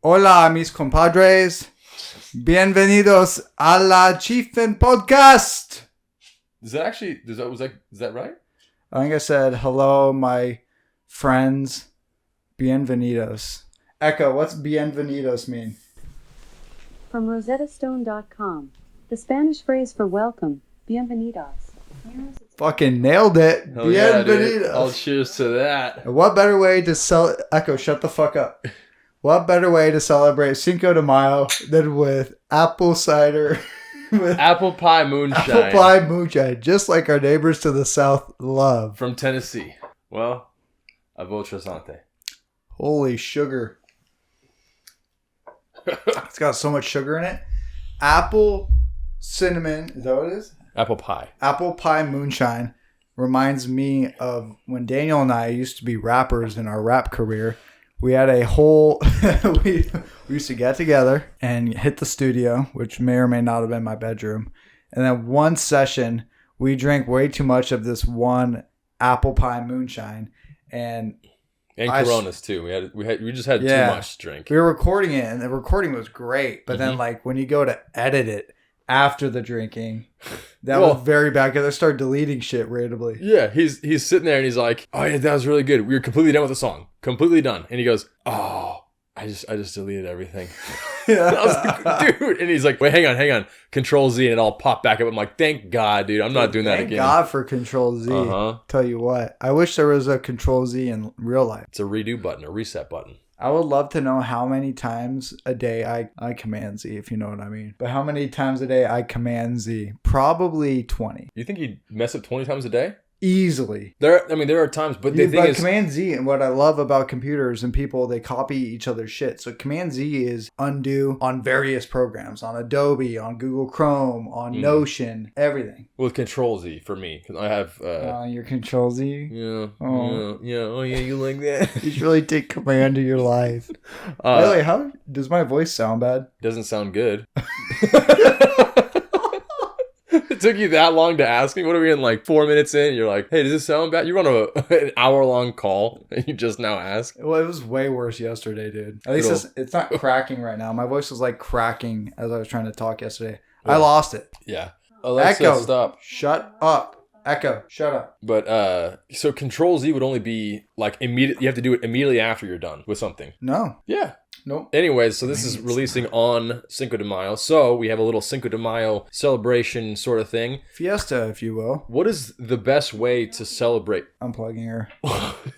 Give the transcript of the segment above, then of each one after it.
Hola, mis compadres. Bienvenidos a la Chiefin podcast. Is that right? I think I said, hello, my friends. Bienvenidos. Echo, what's bienvenidos mean? From rosettastone.com. The Spanish phrase for welcome, bienvenidos. Fucking nailed it. Hell Bienvenidos. yeah, I'll cheers to that. What better way to Echo, shut the fuck up. What better way to celebrate Cinco de Mayo than with apple cider, with Apple pie moonshine. apple pie moonshine, just like our neighbors to the south love. From Tennessee. Well, a votrasante. Holy sugar. It's got so much sugar in it. Apple cinnamon, is that what it is? Apple pie. Apple pie moonshine reminds me of when Daniel and I used to be rappers in our rap career. We had a whole, we used to get together and hit the studio, which may or may not have been my bedroom. And then one session, we drank way too much of this one apple pie moonshine. And Coronas too. We just had too much to drink. We were recording it and the recording was great. But then like when you go to edit it after the drinking, that was very bad because I started deleting shit randomly. Yeah, he's sitting there and he's like, "Oh yeah, that was really good. We were completely done with the song, completely done." And he goes, "Oh, I just deleted everything." Yeah. I was like, "Dude," and he's like, "Wait, hang on, Control Z," and it all popped back up. I'm like, "Thank God, dude, I'm not doing that again." Thank God for Control Z. Tell you what, I wish there was a Control Z in real life. It's a redo button, a reset button. I would love to know how many times a day I command Z, if you know what I mean. But how many times a day I command Z? Probably 20. You think you'd mess up 20 times a day? Easily. There are times, but the thing is, Command Z, and what I love about computers and people, they copy each other's shit. So Command Z is undo on various programs, on Adobe, on Google Chrome, on Notion, everything. With Control Z for me, because I have your Control Z. Yeah. Oh. Yeah. Oh yeah, you like that? You should really take command of your life. By the way, how does my voice sound bad? Doesn't sound good. It took you that long to ask me? What are we in, like 4 minutes in? You're like, "Hey, does this sound bad?" You're on an hour-long call, and you just now ask? Well, it was way worse yesterday, dude. At least it's not cracking right now. My voice was like cracking as I was trying to talk yesterday. Yeah. I lost it. Yeah. Alexa, Echo, stop. Shut up. Echo, shut up. But, so Control Z would only be, like, immediate. You have to do it immediately after you're done with something. No. Yeah. Nope. Anyways, so this is releasing on Cinco de Mayo. So we have a little Cinco de Mayo celebration sort of thing. Fiesta, if you will. What is the best way to celebrate? Unplugging her.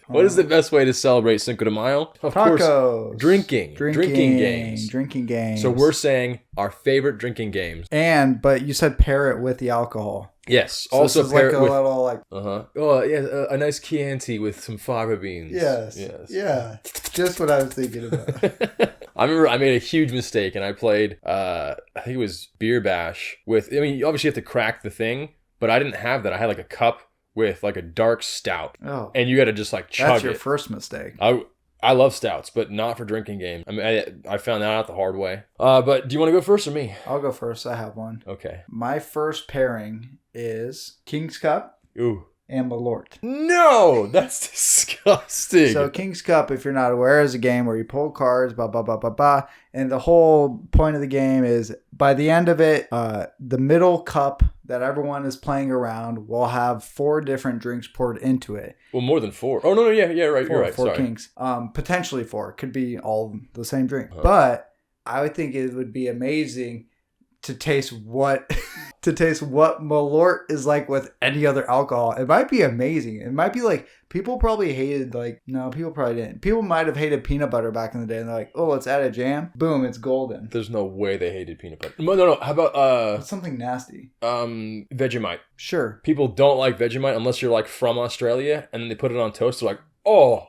What is the best way to celebrate Cinco de Mayo? Of course, drinking games. Drinking games. So we're saying our favorite drinking games. But you said pair it with the alcohol. Yes. So also this is pair like it with little like. Oh yeah, a nice Chianti with some fava beans. Yes. Yeah. Just what I was thinking about. I remember I made a huge mistake and I played, I think it was Beer Bash with, I mean, you obviously have to crack the thing, but I didn't have that. I had like a cup with like a dark stout. Oh. And you got to just like chug it. That's your first mistake. I love stouts, but not for drinking game. I mean, I found that out the hard way. But do you want to go first or me? I'll go first. I have one. Okay. My first pairing is King's Cup. Ooh. And Malort. No, that's disgusting. So King's Cup, if you're not aware, is a game where you pull cards, blah, blah, blah, blah, blah. And the whole point of the game is by the end of it, the middle cup that everyone is playing around will have 4 different drinks poured into it. Well, more than 4. Oh, no, yeah, right. You're right. 4 Sorry. Kings. Potentially 4. Could be all the same drink. But I would think it would be amazing to taste what Malort is like with any other alcohol. It might be amazing. It might be like, people probably hated, like, no, people probably didn't. People might have hated peanut butter back in the day, and they're like, oh, let's add a jam. Boom, it's golden. There's no way they hated peanut butter. No. How about it's something nasty. Vegemite. Sure. People don't like Vegemite unless you're like from Australia, and then they put it on toast. They're like, oh,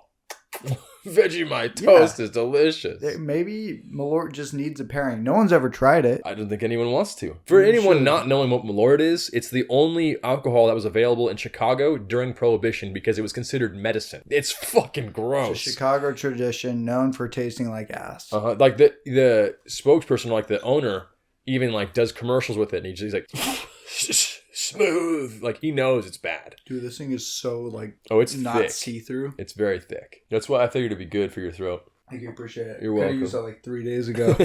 Vegemite toast is delicious. Maybe Malort just needs a pairing. No one's ever tried it. I don't think anyone wants to. For anyone not knowing what Malort is, it's the only alcohol that was available in Chicago during Prohibition because it was considered medicine. It's fucking gross. It's a Chicago tradition known for tasting like ass. Like the spokesperson, like the owner, even like does commercials with it, and he's like smooth. Like, he knows it's bad. Dude, this thing is so like, it's not thick. see-through. It's very thick. That's why I figured it'd be good for your throat. Thank you, appreciate it. You're Could have welcome. used that like 3 days ago.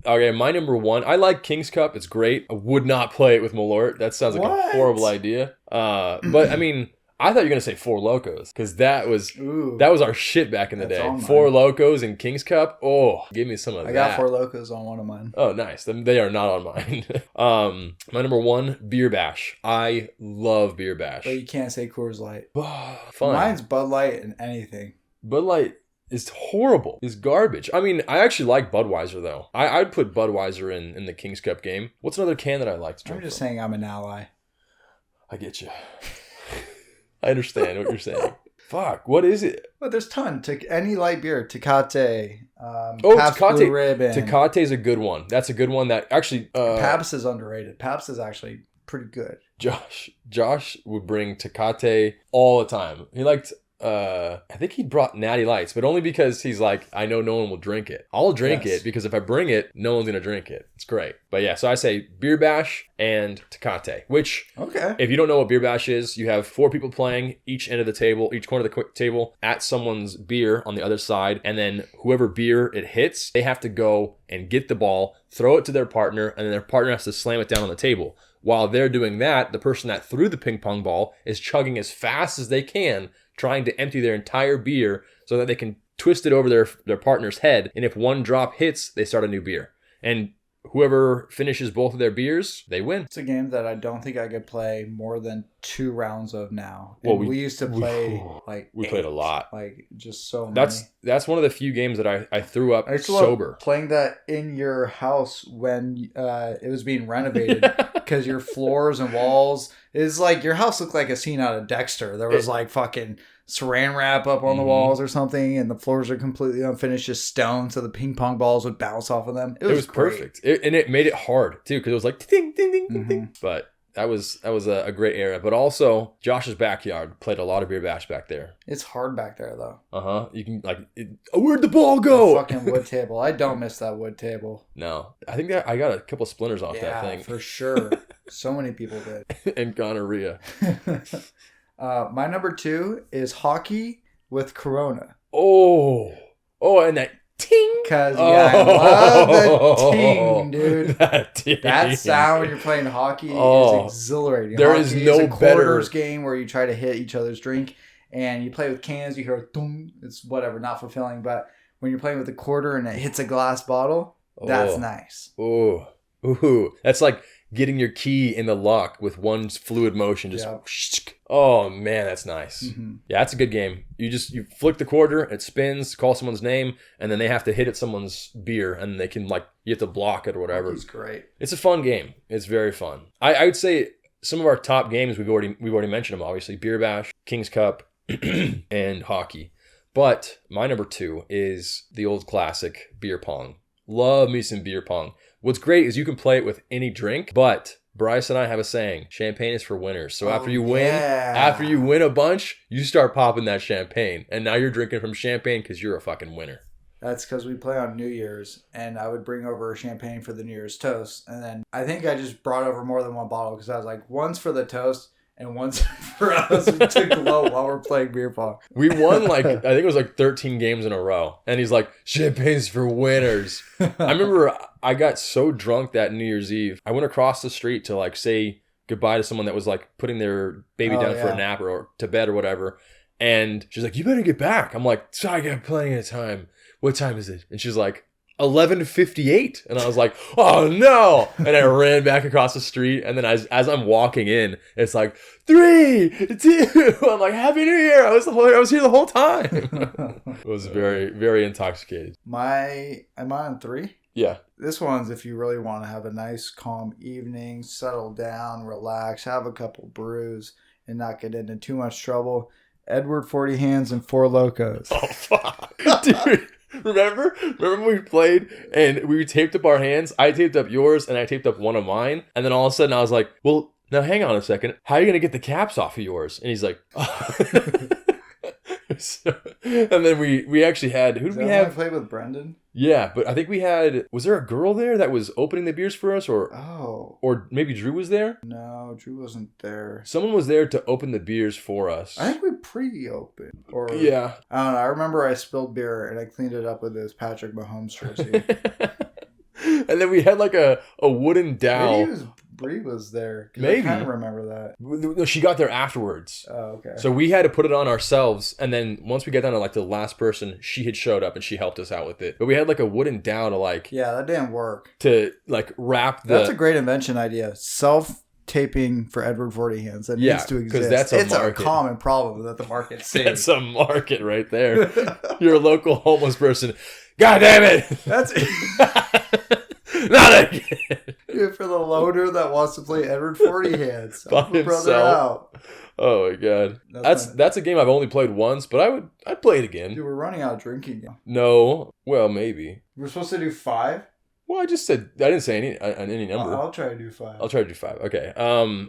Okay, my number one. I like King's Cup. It's great. I would not play it with Malort. That sounds like a horrible idea. But I mean, I thought you were gonna say Four Locos because that was our shit back in the day. Four Locos and King's Cup. Oh, give me some of that. I got Four Locos on one of mine. Oh, nice. They are not on mine. My number one, Beer Bash. I love Beer Bash. But you can't say Coors Light. Fun. Mine's Bud Light and anything. Bud Light is horrible. It's garbage. I mean, I actually like Budweiser though. I'd put Budweiser in the King's Cup game. What's another can that I like to drink? I'm just saying I'm an ally. I get you. I understand what you're saying. Fuck, what is it? But there's ton. Any light beer, Tecate, Pabst Blue Tecate. Ribbon. Tecate is a good one. That's a good one that actually... Pabst is underrated. Pabst is actually pretty good. Josh would bring Tecate all the time. He liked... I think he brought Natty Lights, but only because he's like, I know no one will drink it. I'll drink it because if I bring it, no one's gonna drink it. It's great. But yeah, so I say Beer Bash and Tecate, which if you don't know what Beer Bash is, you have 4 people playing each end of the table, each corner of the table at someone's beer on the other side, and then whoever beer it hits, they have to go and get the ball, throw it to their partner, and then their partner has to slam it down on the table. While they're doing that, the person that threw the ping pong ball is chugging as fast as they can, trying to empty their entire beer so that they can twist it over their partner's head. And if one drop hits, they start a new beer. And whoever finishes both of their beers, they win. It's a game that I don't think I could play more than 2 rounds of now. Well, we used to play we played a lot. Like just so many. That's one of the few games that I threw up sober. Playing that in your house when it was being renovated because your floors and walls is like your house looked like a scene out of Dexter. There was like fucking saran wrap up on the walls or something, and the floors are completely unfinished, just stone, so the ping pong balls would bounce off of them. It was perfect, and it made it hard too because it was like ding ding ding ding ding. But that was a great era. But also Josh's backyard played a lot of Beer Bash back there. It's hard back there though. You can where'd the ball go? The fucking wood table. I don't miss that wood table. No, I think that I got a couple splinters off that thing for sure. So many people did. And gonorrhea. My number 2 is hockey with Corona. Oh, and that ting. Because I love the ting, dude. That sound when you're playing hockey is exhilarating. There is no a quarters game where you try to hit each other's drink, and you play with cans. You hear a thum. It's whatever, not fulfilling. But when you're playing with a quarter and it hits a glass bottle, that's nice. Ooh, that's like getting your key in the lock with one fluid motion. Oh man, that's nice. Yeah, that's a good game. You flick the quarter, it spins, call someone's name, and then they have to hit at someone's beer, and they can you have to block it or whatever. It's great. It's a fun game. It's very fun. I would say some of our top games we've already mentioned them, obviously. Beer Bash, King's Cup, and hockey. But my number 2 is the old classic beer pong. Love me some beer pong. What's great is you can play it with any drink, but Bryce and I have a saying, champagne is for winners. So after you win a bunch, you start popping that champagne. And now you're drinking from champagne because you're a fucking winner. That's because we play on New Year's, and I would bring over champagne for the New Year's toast. And then I think I just brought over more than one bottle because I was like, one's for the toast and one's for us to glow while we're playing beer pong. We won I think it was 13 games in a row. And he's like, champagne's for winners. I remember I got so drunk that New Year's Eve. I went across the street to say goodbye to someone that was putting their baby down for a nap or to bed or whatever. And she's like, you better get back. I'm like, I got plenty of time. What time is it? And she's like, 11:58, and I was like, oh no, and I ran back across the street, and then as I'm walking in, it's like 3, 2, I'm like, Happy New Year. I was here the whole time. It was very, very intoxicated. Am I on 3? Yeah. This one's if you really want to have a nice calm evening, settle down, relax, have a couple brews, and not get into too much trouble. Edward 40 Hands and Four Locos. Oh fuck. Dude, Remember when we played and we taped up our hands? I taped up yours and I taped up one of mine. And then all of a sudden I was like, well, now hang on a second. How are you going to get the caps off of yours? And he's like, oh. And then we actually had, who did we have? I played with Brendan? Yeah, but I think we had, was there a girl there that was opening the beers for us, or maybe Drew was there? No, Drew wasn't there. Someone was there to open the beers for us. I think we pre-opened. Or yeah. I don't know. I remember I spilled beer and I cleaned it up with this Patrick Mahomes jersey. And then we had like a wooden dowel. Maybe Bree was there. Maybe. I kind of remember that. No, she got there afterwards. Oh, okay. So we had to put it on ourselves, and then once we got down to like the last person, she had showed up and she helped us out with it. But we had like a wooden dowel to like... Yeah, that didn't work. To like wrap the... That's a great invention idea. Self-taping for Edward 40 hands. That needs to exist. Because it's a common problem that the market sees. That's a market right there. You're a local homeless person. God damn it! That's... Not again. Yeah, for the loner that wants to play Edward 40 hands. By himself. Oh my god. That's a game I've only played once, but I'd play it again. Dude, we're running out of drinking. No. Well, maybe. We're supposed to do 5? Well, I didn't say any number. I'll try to do 5. I'll try to do 5. Okay.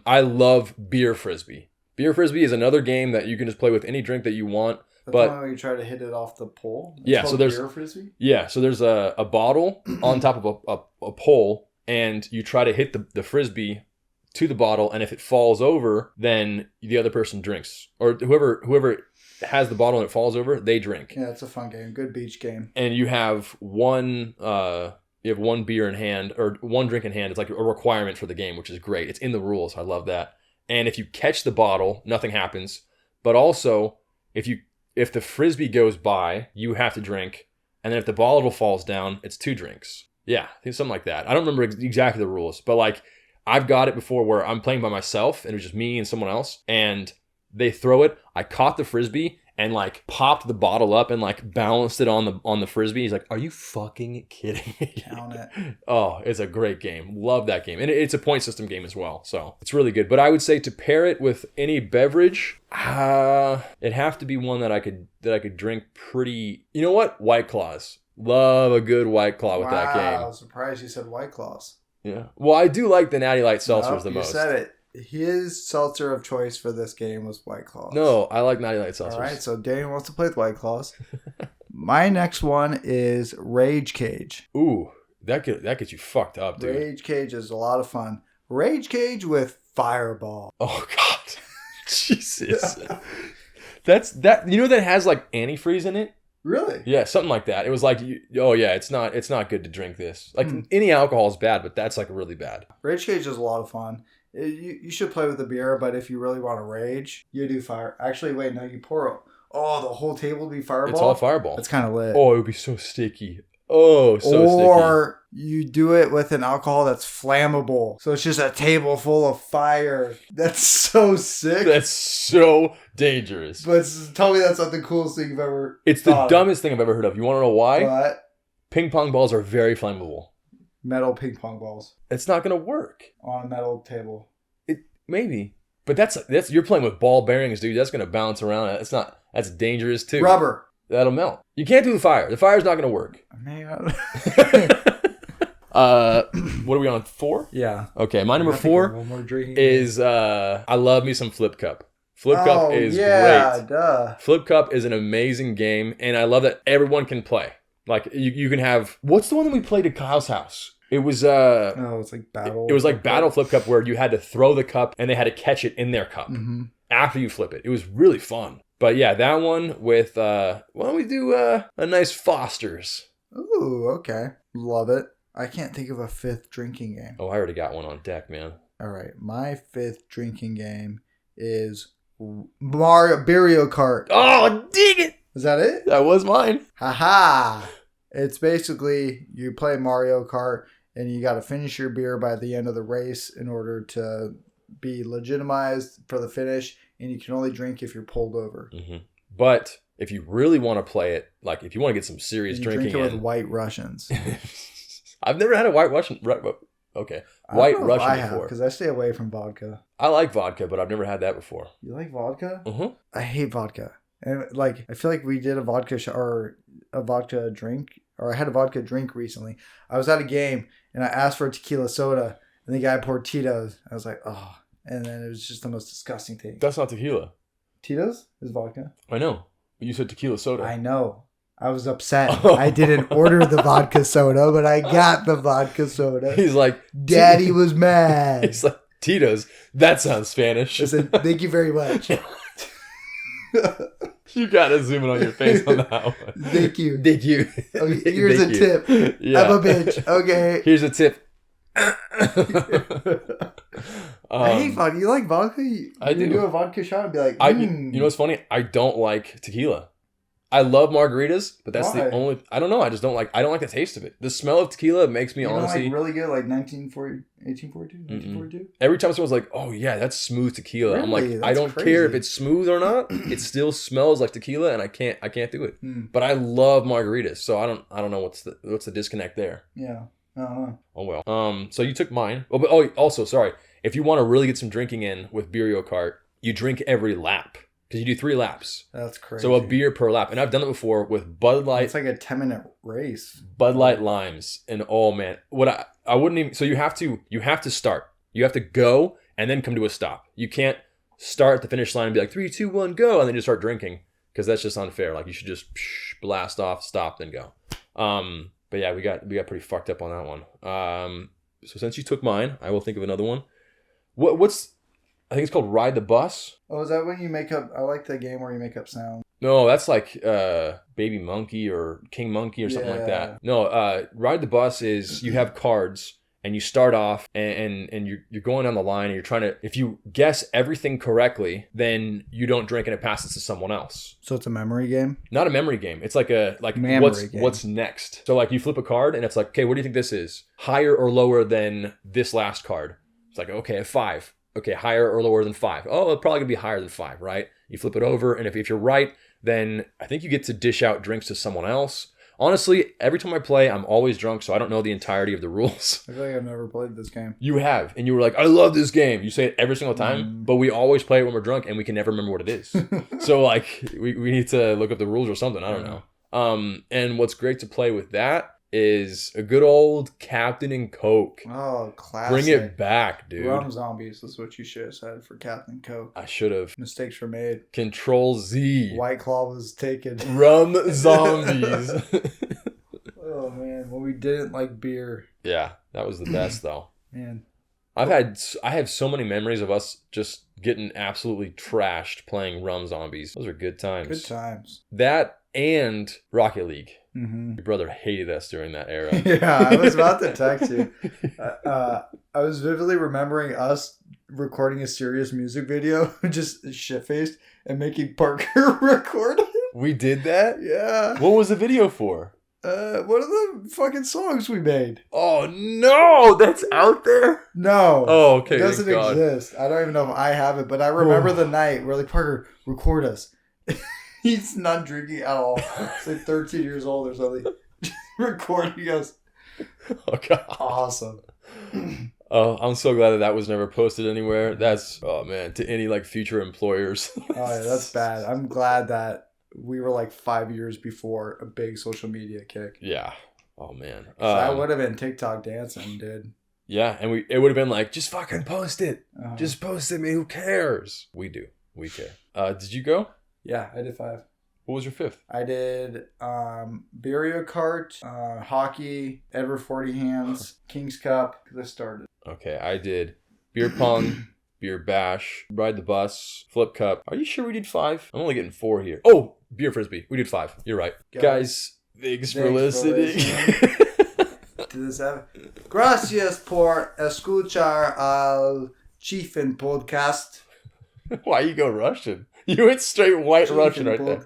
I love beer frisbee. Beer frisbee is another game that you can just play with any drink that you want. That's but the one where you try to hit it off the pole? So there's beer frisbee? Yeah, so there's a bottle on top of a pole, and you try to hit the frisbee to the bottle, and if it falls over, then the other person drinks. Or whoever has the bottle and it falls over, they drink. Yeah, it's a fun game. Good beach game. And you have one beer in hand, or one drink in hand. It's like a requirement for the game, which is great. It's in the rules. I love that. And if you catch the bottle, nothing happens. But also, if the frisbee goes by, you have to drink. And then if the bottle falls down, it's 2 drinks. Yeah, I think something like that. I don't remember exactly the rules, but like I've got it before where I'm playing by myself and it was just me and someone else, and they throw it. I caught the frisbee and like popped the bottle up and like balanced it on the frisbee. He's like, "Are you fucking kidding me?" Count it. Oh, it's a great game. Love that game. And it's a point system game as well. So it's really good. But I would say to pair it with any beverage, it'd have to be one that I could drink pretty... You know what? White Claws. Love a good White Claw with that game. I was surprised you said White Claws. Yeah. Well, I do like the Natty Light seltzers the most. You said it. His seltzer of choice for this game was White Claws. No, I like Natty Light seltzers. All right, so Daniel wants to play with White Claws. My next one is Rage Cage. Ooh, that gets you fucked up, dude. Rage Cage is a lot of fun. Rage Cage with Fireball. Oh God, Jesus. That's that. You know that has like antifreeze in it. Really? Yeah, something like that. It was like, it's not good to drink this. Like any alcohol is bad, but that's like really bad. Rage Cage is a lot of fun. You should play with the beer, but if you really want to rage, you do fire. Actually, wait, no, you pour. Oh, the whole table would be Fireball? It's all Fireball. That's kind of lit. Oh, it would be so sticky. Oh, so sticky. Or you do it with an alcohol that's flammable. So it's just a table full of fire. That's so sick. That's so dangerous. But tell me that's not the coolest thing you've ever It's the dumbest thing I've ever heard of. You want to know why? What? Ping pong balls are very flammable. Metal ping pong balls. It's not going to work. On a metal table. Maybe. But that's you're playing with ball bearings, dude. That's going to bounce around. That's dangerous too. Rubber. That'll melt. You can't do the fire. The fire's not going to work. Man. What are we on? 4? Yeah. Okay, my number 4 is I love me some Flip Cup. Flip Cup is great. Duh. Flip Cup is an amazing game, and I love that everyone can play. Like you can have, what's the one that we played at Kyle's house? It was it's like battle. It was like Battle Flip Cup where you had to throw the cup and they had to catch it in their cup after you flip it. It was really fun. But yeah, that one with why don't we do a nice Foster's? Ooh, okay. Love it. I can't think of a 5th drinking game. Oh, I already got one on deck, man. All right, my 5th drinking game is Mario Kart. Oh, dig it! Is that it? That was mine. Haha! It's basically you play Mario Kart and you got to finish your beer by the end of the race in order to be legitimized for the finish, and you can only drink if you're pulled over. Mm-hmm. But if you really want to play it, like if you want to get some serious drinking, drink it with White Russians. I've never had a White Russian. Okay, White Russian I have, before because I stay away from vodka. I like vodka, but I've never had that before. You like vodka? Mm-hmm. I hate vodka, and like I feel like we did a vodka or a vodka drink, or I had a vodka drink recently. I was at a game and I asked for a tequila soda, and the guy poured Tito's. I was like, oh, and then it was just the most disgusting thing. That's not tequila. Tito's is vodka. I know. You said tequila soda. I know. I was upset. I didn't order the vodka soda, but I got the vodka soda. He's like, Daddy was mad. He's like, Tito's. That sounds Spanish. I said, thank you very much. You gotta zoom in on your face on that one. Thank you. Thank you. Okay, here's Thank a you. tip. Yeah. I'm a bitch. Okay. Here's a tip. I hate vodka. You like vodka? I do. You do a vodka shot and be like, You know what's funny? I don't like tequila. I love margaritas, but that's Why? the only. I don't know. I don't like the taste of it. The smell of tequila makes me you honestly. like really good, like 1842, 1942. Every time someone's like, "Oh yeah, that's smooth tequila," I'm like, Really? I don't That's care if crazy. it's smooth or not. It still smells like tequila, and I can't do it. Mm. But I love margaritas, so I don't know what's the disconnect there. Yeah. Uh-huh. Oh well. So you took mine. Oh, also sorry. If you want to really get some drinking in with Beerio Kart, you drink every lap because you do 3 laps. That's crazy. So a beer per lap, and I've done it before with Bud Light. It's like a 10-minute race. Bud Light limes, and oh man, what I wouldn't even. So you have to start. You have to go and then come to a stop. You can't start at the finish line and be like 3, 2, 1, go, and then just start drinking because that's just unfair. Like you should just blast off, stop, then go. But yeah, we got pretty fucked up on that one. So since you took mine, I will think of another one. What's I think it's called Ride the Bus. Oh, is that when you make up? I like the game where you make up sounds. No, that's like Baby Monkey or King Monkey or something like that. No, Ride the Bus is you have cards and you start off and you're going down the line and you're trying to, if you guess everything correctly, then you don't drink and it passes to someone else. So it's a memory game? Not a memory game. It's like Memory game. What's next. So like you flip a card and it's like, okay, what do you think this is? Higher or lower than this last card? It's like, okay, a 5. Okay, higher or lower than 5? Oh, it's probably gonna be higher than 5, right? You flip it over, and if you're right, then I think you get to dish out drinks to someone else. Honestly, every time I play, I'm always drunk, so I don't know the entirety of the rules. I feel like I've never played this game. You have, and you were like, I love this game. You say it every single time, but we always play it when we're drunk, and we can never remember what it is. So, like, we need to look up the rules or something. I don't know. And what's great to play with that is a good old Captain and Coke. Oh, classic. Bring it back, dude. Rum Zombies is what you should have said for Captain Coke. I should have. Mistakes were made. Control Z. White Claw was taken. Rum Zombies. Oh, man. Well, we didn't like beer. Yeah, that was the best, though. Man. I have so many memories of us just getting absolutely trashed playing Rum Zombies. Those are good times. Good times. That and Rocket League. Mm-hmm. Your brother hated us during that era. Yeah, I was about to text you. I was vividly remembering us recording a serious music video, just shit-faced, and making Parker record it. We did that? Yeah. What was the video for? One of the fucking songs we made. Oh, no! That's out there? No. Oh, okay. It doesn't thank God. exist. I don't even know if I have it, but I remember the night. We're like, Parker, record us. He's not drinking at all. He's like 13 years old or something. Recording. He goes, Oh, God. awesome. Oh, I'm so glad that was never posted anywhere. That's, oh, man, to any, like, future employers. Oh, yeah, that's bad. I'm glad that we were like 5 years before a big social media kick. Yeah. Oh, man. So I would have been TikTok dancing, dude. Yeah, and it would have been like, just fucking post it. Uh-huh. Just post it, man. Who cares? We do. We care. Did you go? Yeah, I did 5. What was your 5th? I did Beerio Kart, hockey, Ever 40 Hands, King's Cup, because I started. Okay, I did beer pong, beer bash, ride the bus, flip cup. Are you sure we did 5? I'm only getting 4 here. Oh, beer frisbee. We did 5. You're right. Guys, thanks for listening. To this Gracias por escuchar al Chiefin podcast. Why you go Russian? You went straight white Chiefin Russian right there.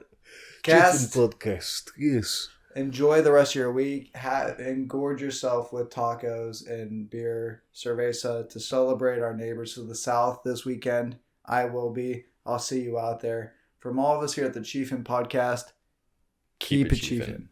Cast. Podcast, yes. Enjoy the rest of your week. Engorge yourself with tacos and beer, cerveza, to celebrate our neighbors to the south this weekend. I will be. I'll see you out there. From all of us here at the Chiefin podcast, keep it Chiefin.